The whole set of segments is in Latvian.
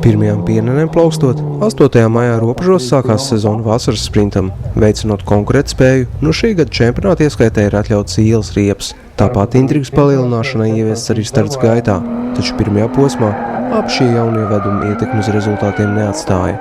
Pirmajām pienenēm plaukstot, 8. maijā Robežos sākās sezona vasaras sprintam. Veicinot konkurētspēju, no šī gada čempionāta ieskaitē ir atļauts ielas riepas. Tāpat intrigas palielināšanai ieviests arī starts gaitā, taču pirmajā posmā abi šie jaunie vedumi ietekmi uz rezultātiem neatstāja.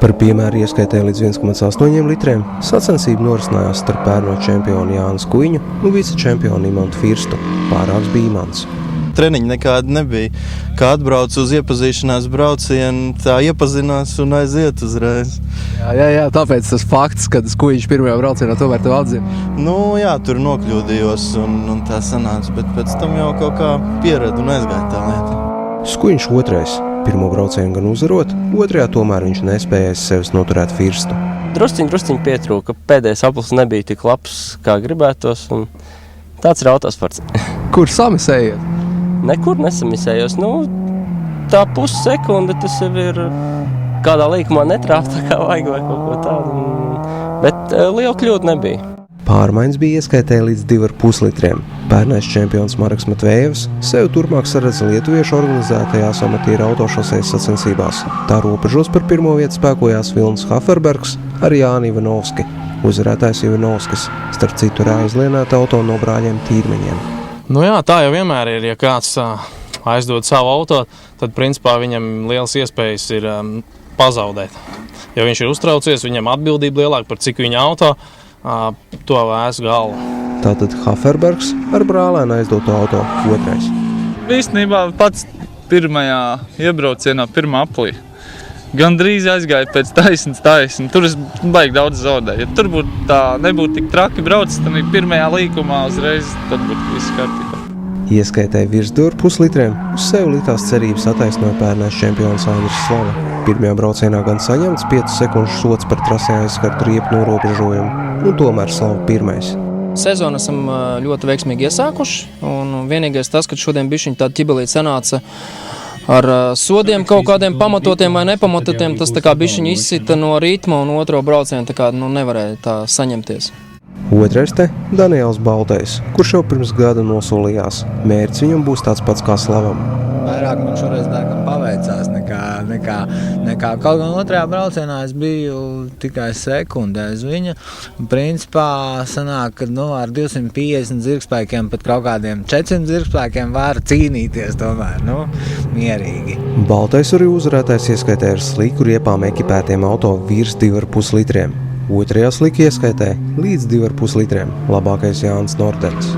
Par piemēru ieskaitē līdz 1,8 litriem sacensība norisinājās starp pērno čempionu Jānis Kuiņu un vicečempionu Imantu Firstu. Pārāks bija Imants. Treniņi nekādi nebija. Kā atbrauc uz iepazīšanās braucienu, tā iepazinās un aiziet uzreiz. Jā, tāpēc tas fakts, kad Kuiņš pirmajā braucienā tomēr tev atzina. Jā, tur nokļūdījos un tā sanāca, bet pēc tam jau kaut kā pieredu un aizgāja tā lieta. Kuiņš otrais. Pirmo braucienu gan uzvarot, otrajā tomēr viņš nespējais sevis noturēt Firstu. Drusciņ pietrūka. Pēdējais aplis nebija tik labs, kā gribētos, un tāds ir autosports. Kur samisējiet? Nekur nesamisējos. Tā pussekunde tas jau ir kādā līkumā netrāp, tā kā vajag vai kaut ko tādu. Bet liela kļūda nebija. Pārmaiņas bija ieskaitē līdz 2,5 litriem. Pērnais čempions Marks Matvējevs sev turpmāk saredz lietuviešu organizētajās amatieru autošosejas sacensībās. Tā Robežos par pirmo vietu spēkojās Vilnis Haferbergs ar Jāni Ivanovski. Uzvarētājs Ivanovskis, starp citu aizlienēta auto no brāļiem Tīrmeņiem. Tā jau vienmēr ir, ja kāds aizdod savu auto, tad principā viņam lielas iespējas ir pazaudēt. Ja viņš ir uztraucies, viņam atbildība lielāka par cik viņa auto, to vēs galvu. Tātad Haferbergs ar brālēnu aizdoto auto otrais. Īstenībā pats pirmajā iebraucienā, pirmā aplī. Gandrīz aizgāja pēc taisnas. Tur es baigi daudz zaudēju. Ja tur nebūtu tik traki braucis, tad pirmajā līkumā uzreiz tad būtu viss kārtībā. Ieskaitē virs 2,5 litriem uz sevi litās cerības attaisnoja pērnais čempions Andris Slava. Pirmajā braucienā gan saņemts 5 sekundžu sots par trasē aizskartu riepu norobežojumu, un tomēr Slava pirmais. Sezonu esam ļoti veiksmīgi iesākuši, un vienīgais tas, ka šodien bišķiņ tāda ķibelīte sanāca ar sodiem kaut kādiem pamatotiem vai nepamatotiem, tas tā kā bišķiņ izsita no ritma un otro braucienu tā kā nevarēja tā saņemties. Otrais te Daniels Baltais, kurš jau pirms gada nosolījās. Mērķis viņam būs tāds pats kā Slavam. Vairāk man šoreiz dārgam paveicās nekā kaut gan otrajā braucienā es biju tikai sekundē uz viņa. Principā sanāk, ka ar 250 zirgspēkiem pat kaut kādiem 400 zirgspēkiem var cīnīties tomēr, mierīgi. Baltais arī uzvarētājs ieskaitē ar sliku riepām ekipētiem auto virs 2,5 litriem. Otrajā slika ieskaitē līdz 2,5 litriem. Labākais Jānis Nordens.